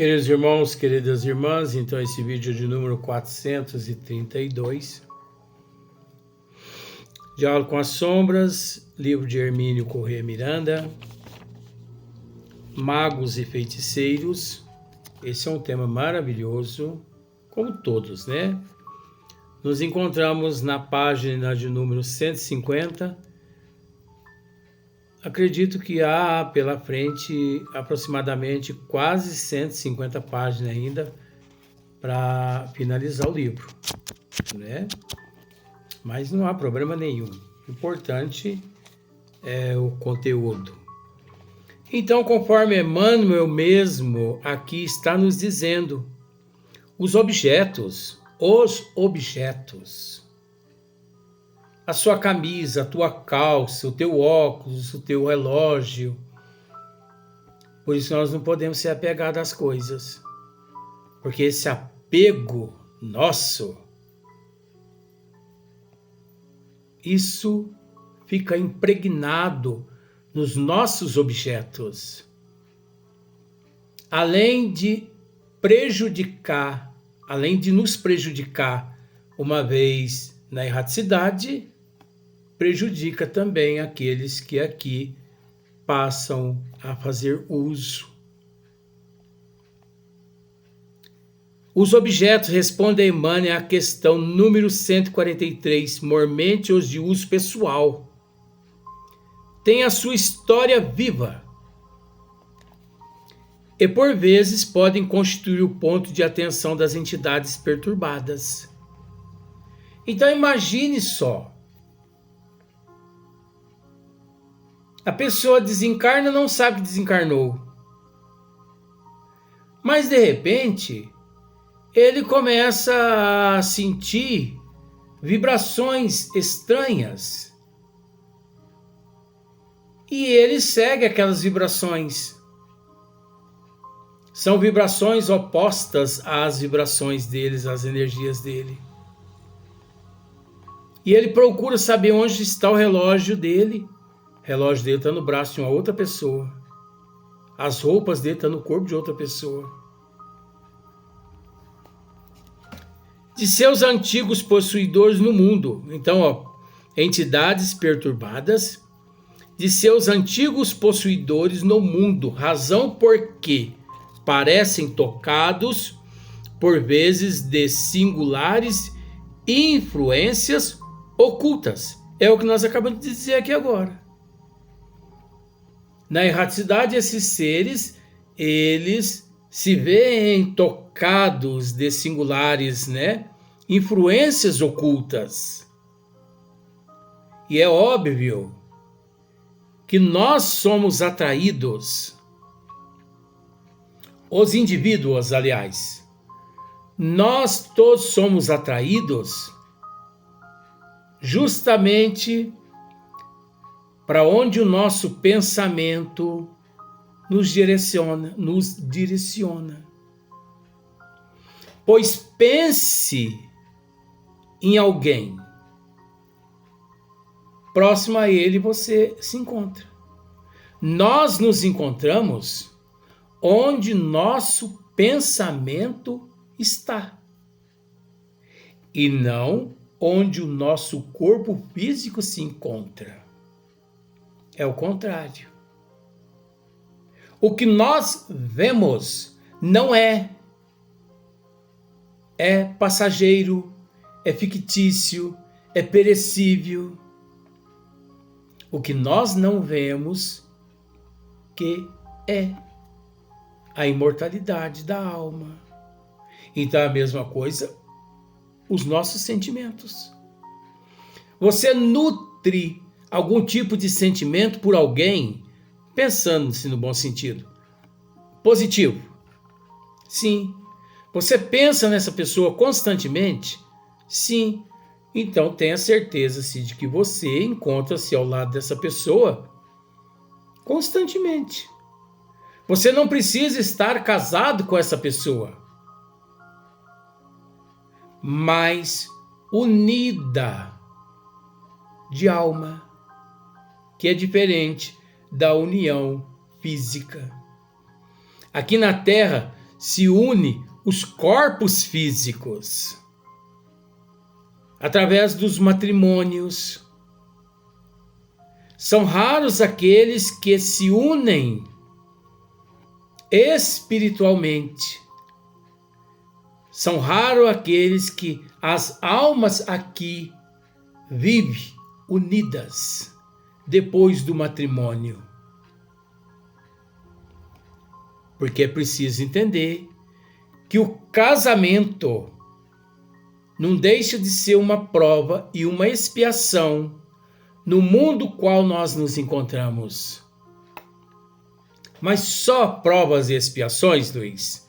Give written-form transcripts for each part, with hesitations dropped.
Queridos irmãos, queridas irmãs, então esse vídeo de número 432, Diálogo com as Sombras, livro de Hermínio Corrêa Miranda, Magos e Feiticeiros. Esse é um tema maravilhoso, como todos, né? Nos encontramos na página de número 150. Acredito que há pela frente aproximadamente quase 150 páginas ainda para finalizar o livro, né? Mas não há problema nenhum. O importante é o conteúdo. Então, conforme Emmanuel mesmo aqui está nos dizendo, os objetos, a sua camisa, a tua calça, o teu óculos, o teu relógio. Por isso nós não podemos ser apegados às coisas. Porque esse apego nosso, isso fica impregnado nos nossos objetos. Além de nos prejudicar uma vez na erraticidade, prejudica também aqueles que aqui passam a fazer uso. Os objetos, responde Emmanuel à questão número 143, mormente os de uso pessoal, têm a sua história viva e por vezes podem constituir o ponto de atenção das entidades perturbadas. Então imagine só, a pessoa desencarna, não sabe que desencarnou. Mas de repente, ele começa a sentir vibrações estranhas. E ele segue aquelas vibrações. São vibrações opostas às vibrações deles, às energias dele. E ele procura saber onde está o relógio dele. O relógio dele está no braço de uma outra pessoa. As roupas dele estão no corpo de outra pessoa. De seus antigos possuidores no mundo. Então, entidades perturbadas. De seus antigos possuidores no mundo. Razão por que parecem tocados, por vezes, de singulares influências ocultas. É o que nós acabamos de dizer aqui agora. Na erraticidade, esses seres, eles se veem tocados de singulares, influências ocultas. E é óbvio que nós somos atraídos, os indivíduos, aliás, nós todos somos atraídos justamente para onde o nosso pensamento nos direciona. Pois pense em alguém. Próximo a ele você se encontra. Nós nos encontramos onde nosso pensamento está. E não onde o nosso corpo físico se encontra. É o contrário. O que nós vemos não é passageiro, é fictício, é perecível. O que nós não vemos que é a imortalidade da alma. Então a mesma coisa, os nossos sentimentos. Você nutre algum tipo de sentimento por alguém, pensando-se no bom sentido, positivo. Sim. Você pensa nessa pessoa constantemente? Sim. Então tenha certeza de que você encontra-se ao lado dessa pessoa constantemente. Você não precisa estar casado com essa pessoa, mas unida de alma, que é diferente da união física. Aqui na Terra, se une os corpos físicos através dos matrimônios. São raros aqueles que se unem espiritualmente. São raros aqueles que as almas aqui vivem unidas depois do matrimônio. Porque é preciso entender que o casamento não deixa de ser uma prova e uma expiação no mundo qual nós nos encontramos. Mas só provas e expiações, Luiz?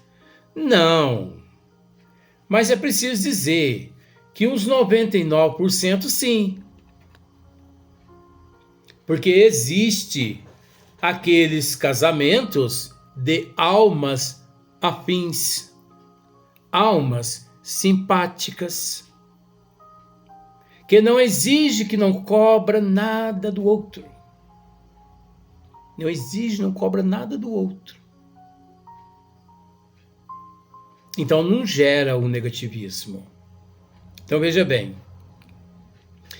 Não. Mas é preciso dizer que uns 99% sim. Porque existe aqueles casamentos de almas afins, almas simpáticas, que não exige, que não cobra nada do outro. Não exige, não cobra nada do outro. Então não gera o negativismo. Então veja bem.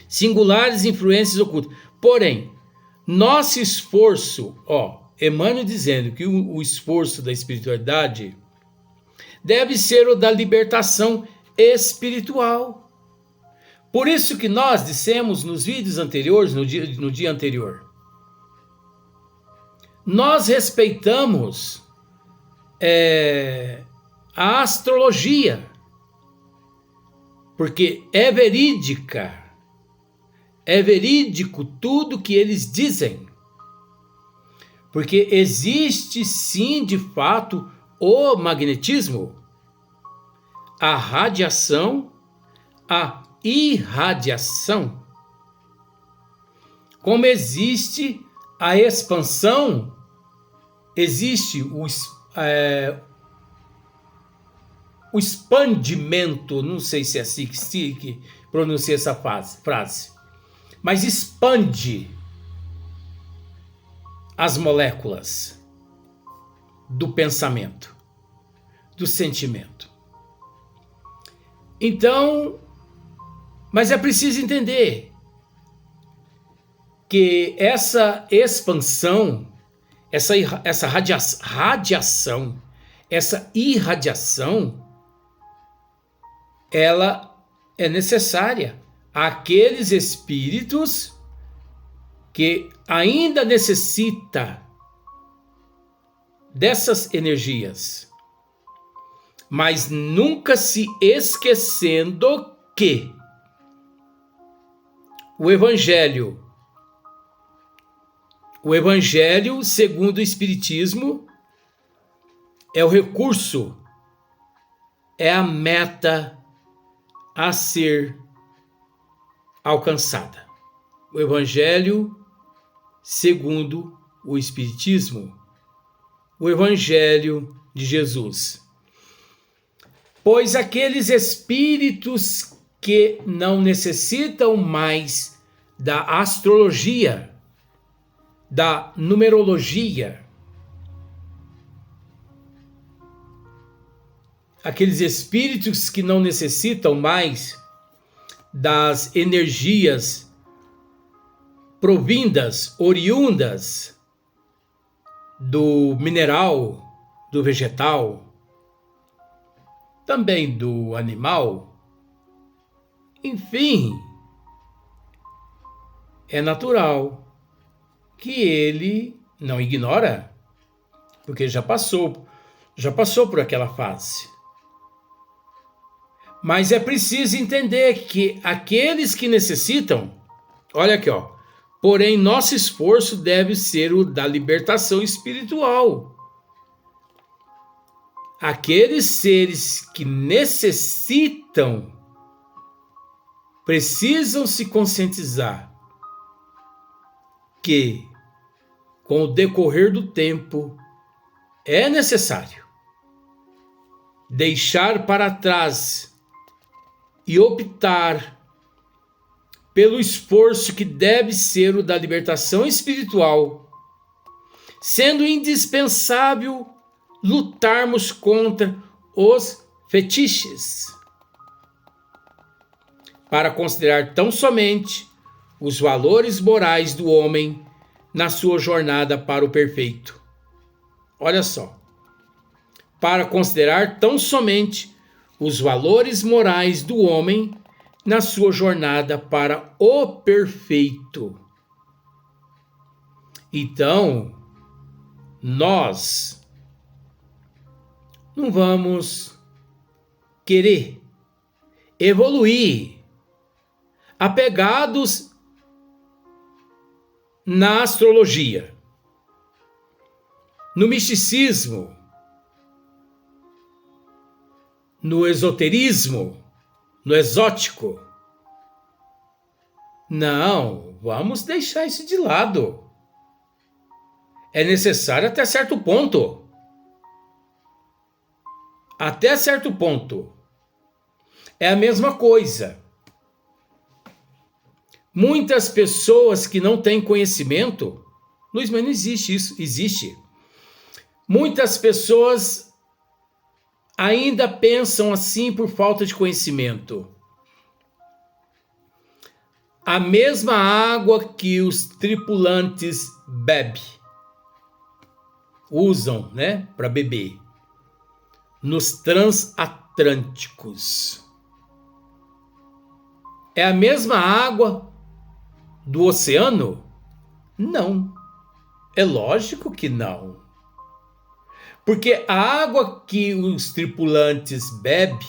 Singulares influências ocultas. Porém, nosso esforço, Emmanuel dizendo que o esforço da espiritualidade deve ser o da libertação espiritual. Por isso que nós dissemos nos vídeos anteriores, no dia anterior, nós respeitamos a astrologia, porque é verídica, é verídico tudo que eles dizem, porque existe sim, de fato, o magnetismo, a radiação, a irradiação, como existe a expansão, existe o expandimento, não sei se é assim que pronuncia essa frase, mas expande as moléculas do pensamento, do sentimento. Então, mas é preciso entender que essa expansão, essa radiação, essa irradiação, ela é necessária àqueles espíritos que ainda necessitam dessas energias, mas nunca se esquecendo que o Evangelho segundo o Espiritismo é o recurso, é a meta a ser alcançada. O Evangelho segundo o Espiritismo, o Evangelho de Jesus. Pois aqueles espíritos que não necessitam mais da astrologia, da numerologia, aqueles espíritos que não necessitam mais das energias provindas, oriundas do mineral, do vegetal, também do animal, enfim, é natural que ele não ignora, porque já passou por aquela fase. Mas é preciso entender que aqueles que necessitam, olha aqui, porém nosso esforço deve ser o da libertação espiritual. Aqueles seres que necessitam precisam se conscientizar que, com o decorrer do tempo, é necessário deixar para trás e optar pelo esforço que deve ser o da libertação espiritual, sendo indispensável lutarmos contra os fetiches, para considerar tão somente os valores morais do homem na sua jornada para o perfeito. Olha só. Para considerar tão somente os valores morais do homem na sua jornada para o perfeito. Então, nós não vamos querer evoluir apegados na astrologia, no misticismo, no esoterismo, no exótico. Não, vamos deixar isso de lado. É necessário até certo ponto. Até certo ponto. É a mesma coisa. Muitas pessoas que não têm conhecimento, Luiz, mas não existe isso, existe. Muitas pessoas ainda pensam assim por falta de conhecimento. A mesma água que os tripulantes usam, né, para beber, nos transatlânticos. É a mesma água do oceano? Não. É lógico que não. Porque a água que os tripulantes bebem,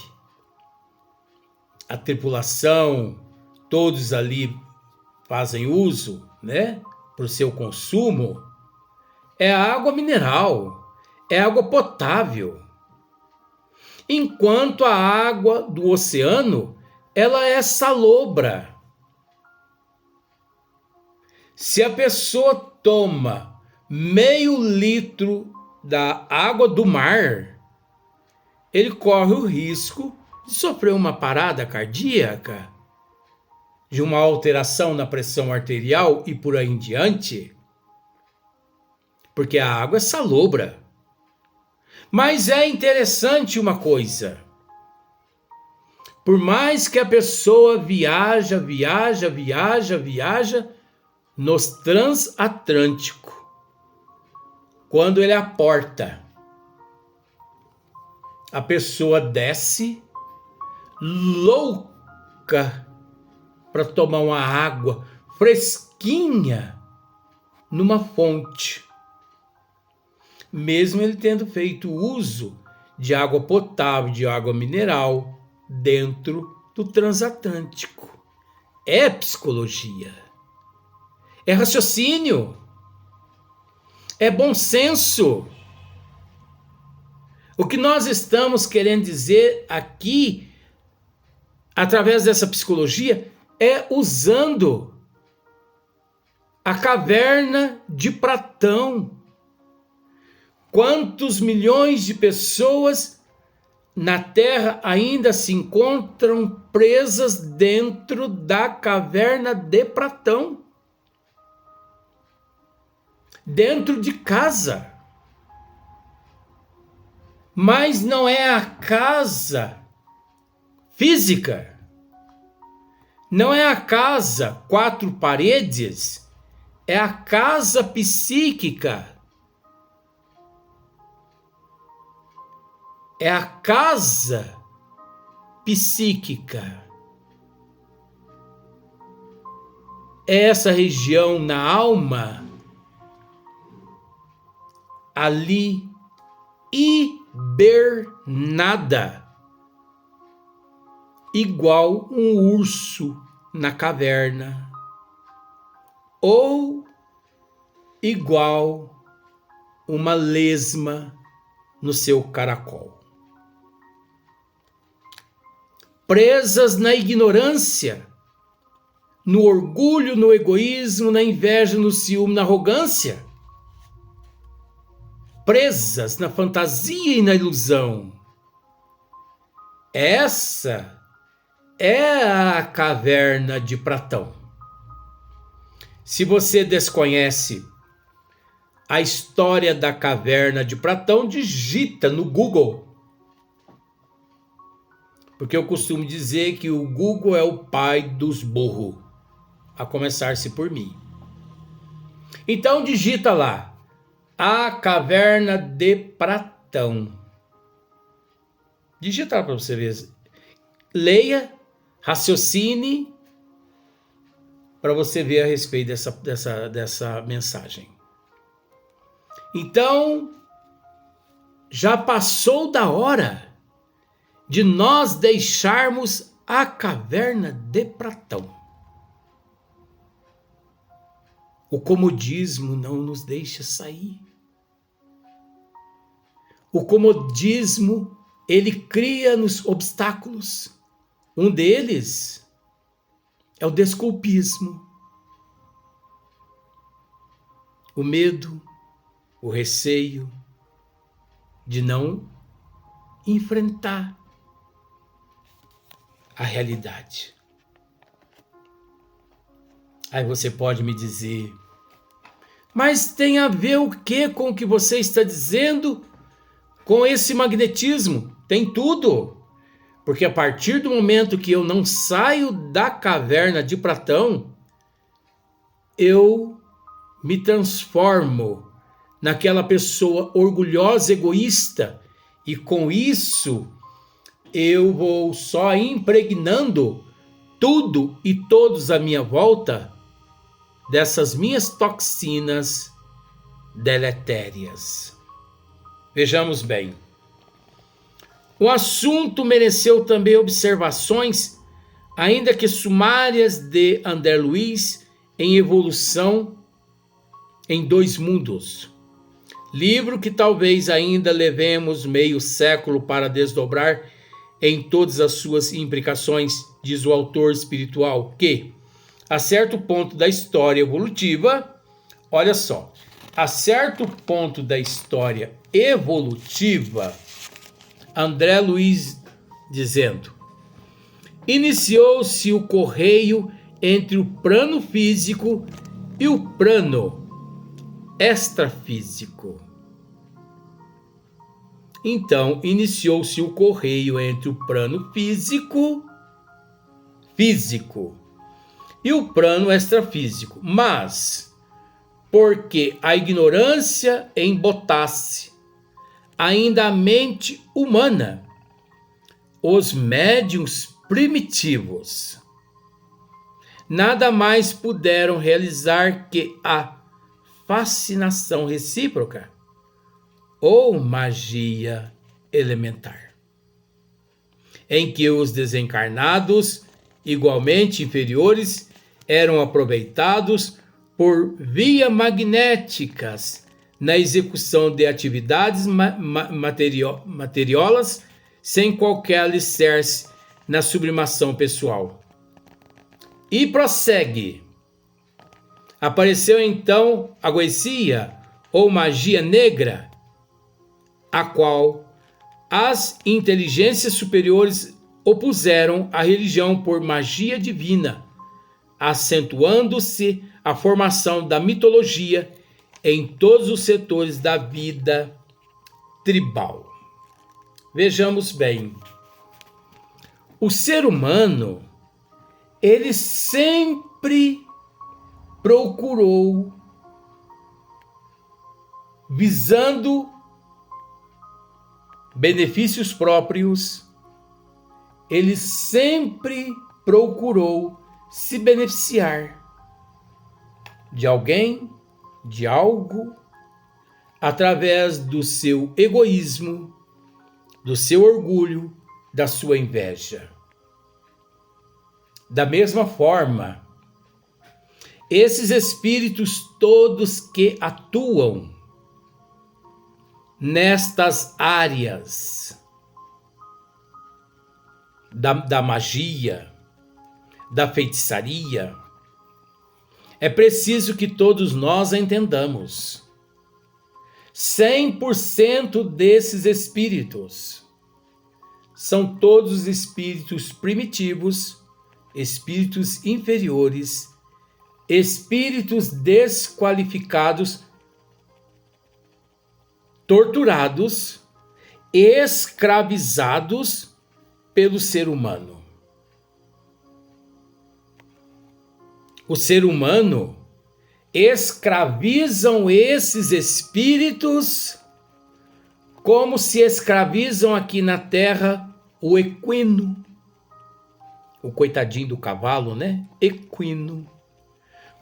a tripulação, todos ali fazem uso, né, para o seu consumo, é água mineral, é água potável. Enquanto a água do oceano, ela é salobra. Se a pessoa toma meio litro da água do mar, ele corre o risco de sofrer uma parada cardíaca, de uma alteração na pressão arterial e por aí em diante, porque a água é salobra. Mas é interessante uma coisa. Por mais que a pessoa viaja nos transatlânticos, quando ele aporta, a pessoa desce louca para tomar uma água fresquinha numa fonte, mesmo ele tendo feito uso de água potável, de água mineral, dentro do transatlântico. É psicologia, é raciocínio, é bom senso. O que nós estamos querendo dizer aqui, através dessa psicologia, é usando a caverna de Platão. Quantos milhões de pessoas na Terra ainda se encontram presas dentro da caverna de Platão? Dentro de casa. Mas não é a casa física. Não é a casa quatro paredes. É a casa psíquica. É a casa psíquica. É essa região na alma, ali hibernada, igual um urso na caverna, ou igual uma lesma no seu caracol. Presas na ignorância, no orgulho, no egoísmo, na inveja, no ciúme, na arrogância. Presas na fantasia e na ilusão. Essa é a caverna de Platão. Se você desconhece a história da caverna de Platão, digita no Google. Porque eu costumo dizer que o Google é o pai dos burros, a começar-se por mim. Então digita lá, a caverna de Platão. Digita lá para você ver. Leia, raciocine, para você ver a respeito dessa mensagem. Então, já passou da hora de nós deixarmos a caverna de Platão. O comodismo não nos deixa sair. O comodismo, ele cria-nos obstáculos. Um deles é o desculpismo, o medo, o receio de não enfrentar a realidade. Aí você pode me dizer, mas tem a ver o que com o que você está dizendo com esse magnetismo? Tem tudo. Porque a partir do momento que eu não saio da caverna de Platão, eu me transformo naquela pessoa orgulhosa, egoísta, e com isso eu vou só impregnando tudo e todos à minha volta dessas minhas toxinas deletérias. Vejamos bem. O assunto mereceu também observações, ainda que sumárias, de André Luiz em Evolução em Dois Mundos. Livro que talvez ainda levemos meio século para desdobrar em todas as suas implicações, diz o autor espiritual, que, a certo ponto da história evolutiva, olha só, a certo ponto da história evolutiva, André Luiz dizendo, iniciou-se o correio entre o plano físico e o plano extrafísico. Então, iniciou-se o correio entre o plano físico e o plano extrafísico, mas porque a ignorância embotasse ainda a mente humana, os médiuns primitivos nada mais puderam realizar que a fascinação recíproca ou magia elementar, em que os desencarnados, igualmente inferiores, eram aproveitados por via magnéticas na execução de atividades materiolas, sem qualquer alicerce na sublimação pessoal. E prossegue. Apareceu então a goecia, ou magia negra, a qual as inteligências superiores opuseram à religião por magia divina, acentuando-se a formação da mitologia em todos os setores da vida tribal. Vejamos bem. O ser humano, ele sempre procurou, visando benefícios próprios, ele sempre procurou se beneficiar de alguém, de algo, através do seu egoísmo, do seu orgulho, da sua inveja. Da mesma forma, esses espíritos todos que atuam nestas áreas da magia, da feitiçaria, é preciso que todos nós entendamos. 100% desses espíritos são todos espíritos primitivos, espíritos inferiores, espíritos desqualificados torturados, escravizados pelo ser humano. O ser humano escravizam esses espíritos como se escravizam aqui na terra o equino. O coitadinho do cavalo, né? Equino.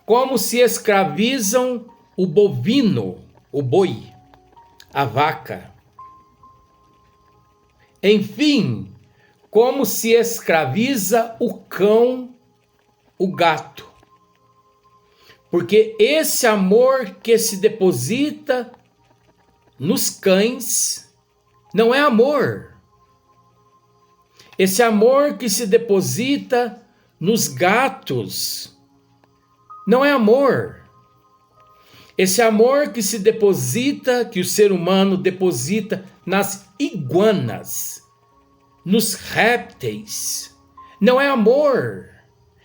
Como se escravizam o bovino, o boi, a vaca. Enfim, como se escraviza o cão, o gato. Porque esse amor que se deposita nos cães não é amor. Esse amor que se deposita nos gatos não é amor. Esse amor que se deposita, que o ser humano deposita nas iguanas, nos répteis, não é amor,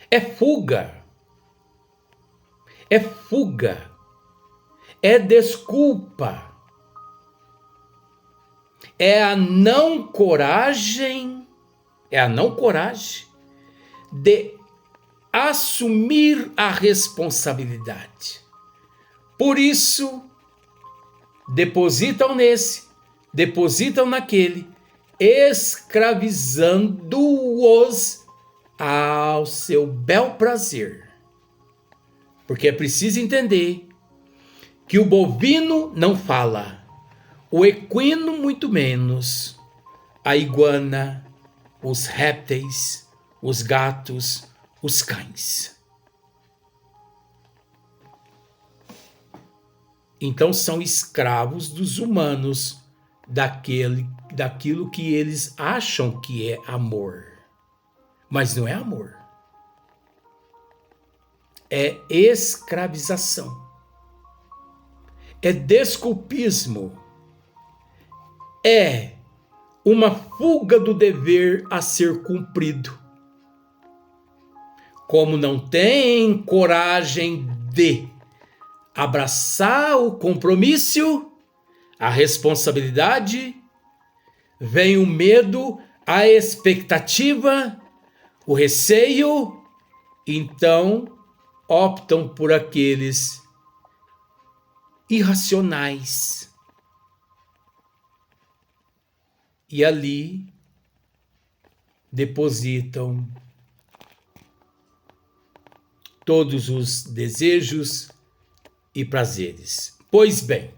é fuga. É fuga, é desculpa, é a não coragem de assumir a responsabilidade. Por isso, depositam nesse, depositam naquele, escravizando-os ao seu bel prazer. Porque é preciso entender que o bovino não fala, o equino muito menos, a iguana, os répteis, os gatos, os cães. Então são escravos dos humanos, daquilo que eles acham que é amor. Mas não é amor. É escravização, é desculpismo, é uma fuga do dever a ser cumprido. Como não tem coragem de abraçar o compromisso, a responsabilidade, vem o medo, a expectativa, o receio, então optam por aqueles irracionais. E ali depositam todos os desejos e prazeres. Pois bem,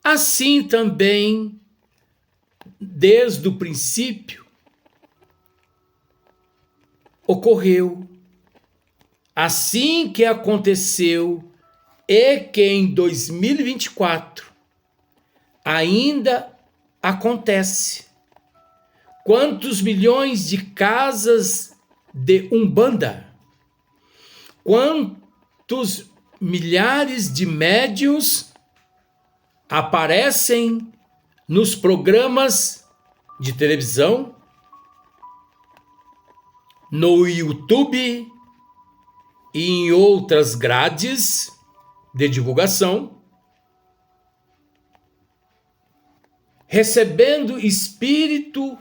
assim também, desde o princípio, ocorreu. Assim que aconteceu e que em 2024 ainda acontece. Quantos milhões de casas de Umbanda, quantos milhares de médiuns aparecem nos programas de televisão, no YouTube e em outras grades de divulgação, recebendo espírito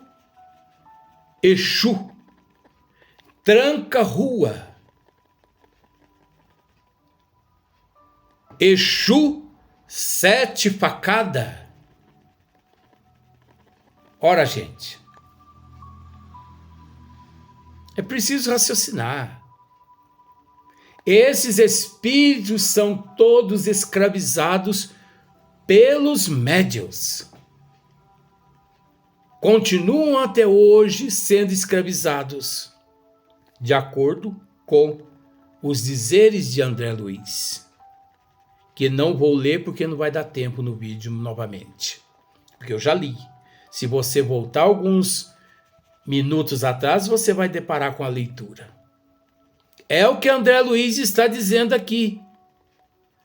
Exu, tranca-rua, Exu 7 facada. Ora, gente, é preciso raciocinar. Esses espíritos são todos escravizados pelos médiuns. Continuam até hoje sendo escravizados, de acordo com os dizeres de André Luiz, que não vou ler porque não vai dar tempo no vídeo novamente, porque eu já li. Se você voltar alguns minutos atrás, você vai deparar com a leitura. É o que André Luiz está dizendo aqui.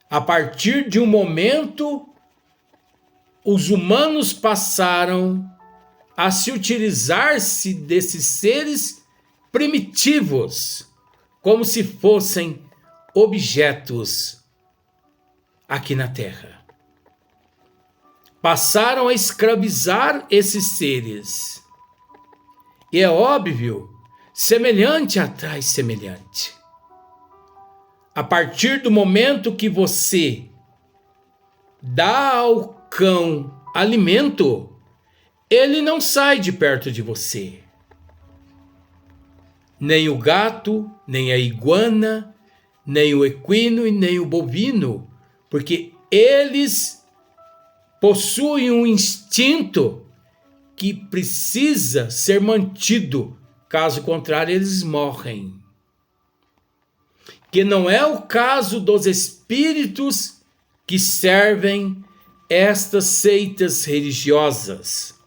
A partir de um momento, os humanos passaram a se utilizar-se desses seres primitivos, como se fossem objetos aqui na Terra. passaram a escravizar esses seres. E é óbvio, semelhante atrai semelhante. A partir do momento que você dá ao cão alimento, ele não sai de perto de você. Nem o gato, nem a iguana, nem o equino e nem o bovino, porque eles possuem um instinto que precisa ser mantido, caso contrário eles morrem. Que não é o caso dos espíritos que servem estas seitas religiosas,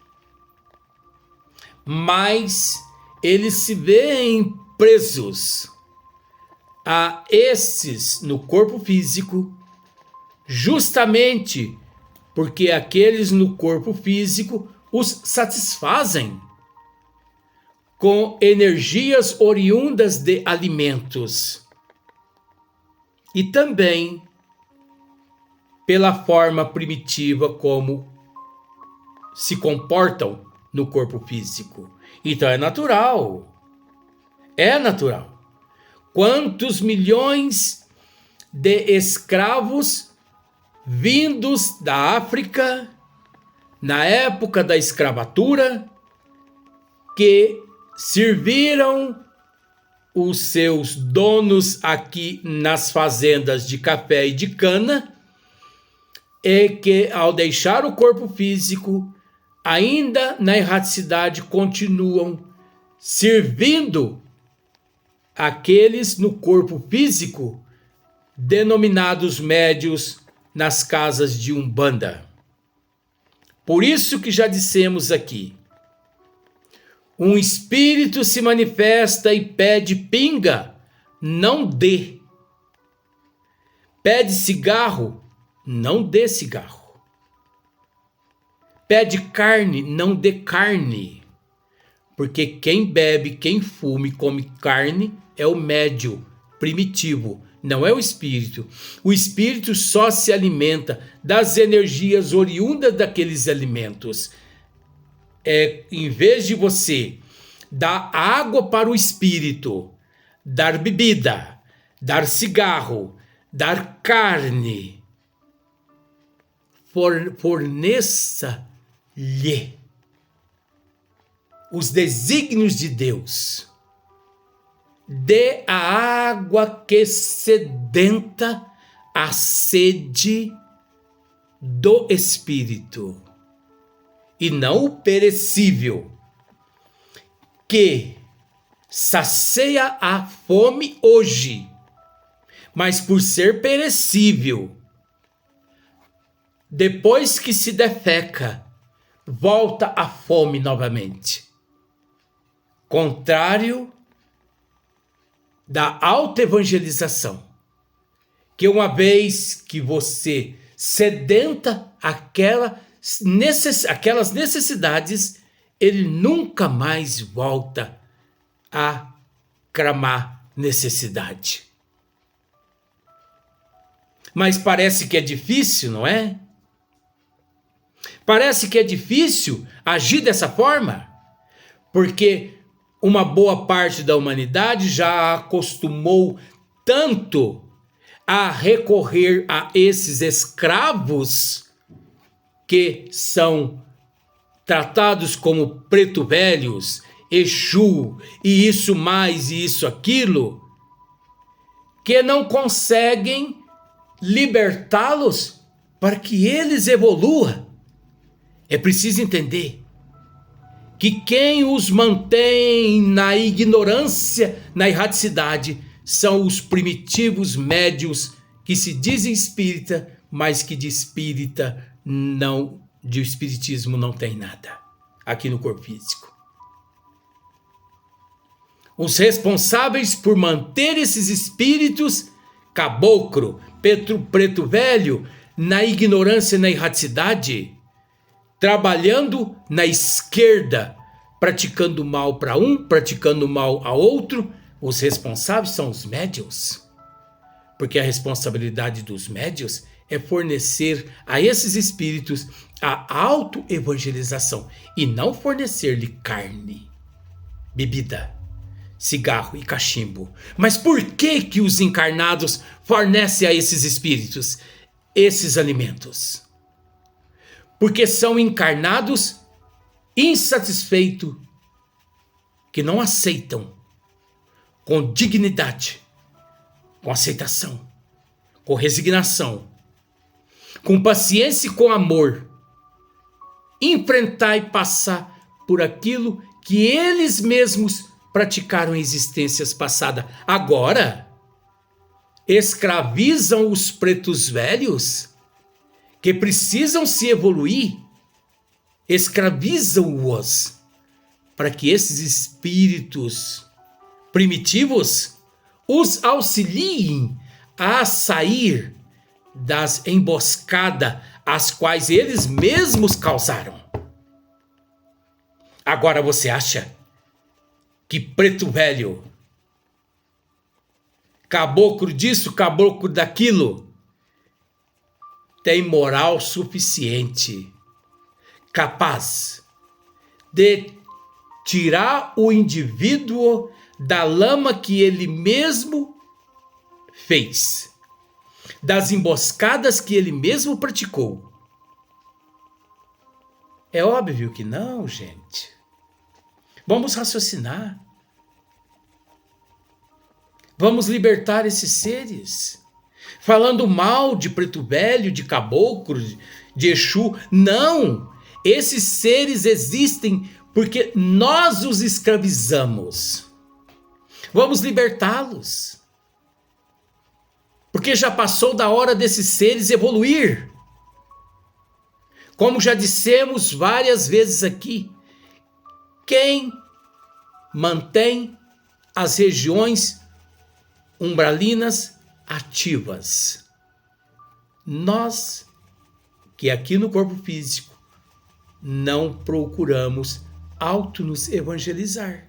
mas eles se veem presos a esses no corpo físico, justamente porque aqueles no corpo físico os satisfazem com energias oriundas de alimentos e também pela forma primitiva como se comportam no corpo físico. Então é natural. É natural. Quantos milhões de escravos vindos da África, na época da escravatura, que serviram os seus donos aqui nas fazendas de café e de cana, e que ao deixar o corpo físico, ainda na erraticidade continuam servindo aqueles no corpo físico, denominados médios nas casas de Umbanda. Por isso que já dissemos aqui, um espírito se manifesta e pede pinga, não dê. Pede cigarro, não dê cigarro. Pede carne, não dê carne. Porque quem bebe, quem fuma e come carne é o médio primitivo, não é o espírito. O espírito só se alimenta das energias oriundas daqueles alimentos. Em vez de você dar água para o espírito, dar bebida, dar cigarro, dar carne, forneça-lhe os desígnios de Deus. Dê a água que sedenta a sede do espírito, e não o perecível, que sacia a fome hoje, mas por ser perecível, depois que se defeca, volta a fome novamente. Contrário da autoevangelização, que uma vez que você sedenta aquelas necessidades, ele nunca mais volta a clamar necessidade. Mas parece que é difícil, não é? Parece que é difícil agir dessa forma, porque uma boa parte da humanidade já acostumou tanto a recorrer a esses escravos que são tratados como preto velhos, Exu, e isso mais e isso aquilo, que não conseguem libertá-los para que eles evoluam. É preciso entender que quem os mantém na ignorância, na erraticidade, são os primitivos médios que se dizem espírita, mas que de espiritismo não tem nada aqui no corpo físico. Os responsáveis por manter esses espíritos, caboclo, preto velho, na ignorância e na erraticidade, trabalhando na esquerda, praticando mal para um, praticando mal a outro, os responsáveis são os médiuns. Porque a responsabilidade dos médiuns é fornecer a esses espíritos a autoevangelização e não fornecer-lhe carne, bebida, cigarro e cachimbo. Mas por que que os encarnados fornecem a esses espíritos esses alimentos? Porque são encarnados insatisfeitos, que não aceitam com dignidade, com aceitação, com resignação, com paciência e com amor, enfrentar e passar por aquilo que eles mesmos praticaram em existências passadas. Agora, escravizam os pretos velhos, que precisam se evoluir, escravizam-os para que esses espíritos primitivos os auxiliem a sair das emboscadas as quais eles mesmos causaram. Agora você acha que preto velho, caboclo disso, caboclo daquilo, tem moral suficiente, capaz de tirar o indivíduo da lama que ele mesmo fez, das emboscadas que ele mesmo praticou? É óbvio que não, gente. Vamos raciocinar. Vamos libertar esses seres. Falando mal de preto velho, de caboclo, de Exu. Não! Esses seres existem porque nós os escravizamos. Vamos libertá-los. Porque já passou da hora desses seres evoluir. Como já dissemos várias vezes aqui, quem mantém as regiões umbralinas ativas? Nós, que aqui no corpo físico não procuramos nos evangelizar.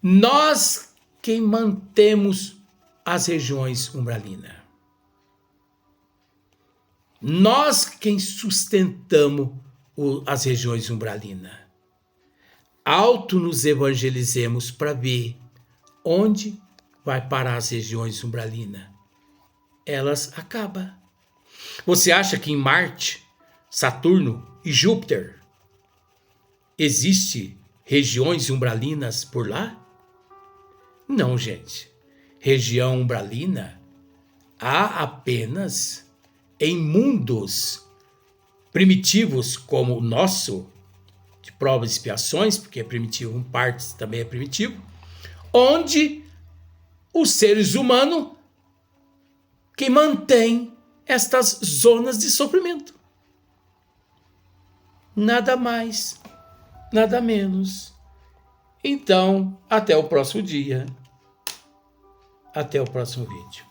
Nós quem mantemos as regiões umbralinas. Nós quem sustentamos as regiões umbralinas. Nos evangelizemos para ver onde vai parar as regiões umbralinas. Elas acabam. Você acha que em Marte, Saturno e Júpiter existe regiões umbralinas por lá? Não, gente. Região umbralina há apenas em mundos primitivos como o nosso, de provas e expiações, porque é primitivo, um partes também é primitivo, onde os seres humanos que mantêm estas zonas de sofrimento. Nada mais, nada menos. Então, até o próximo dia. Até o próximo vídeo.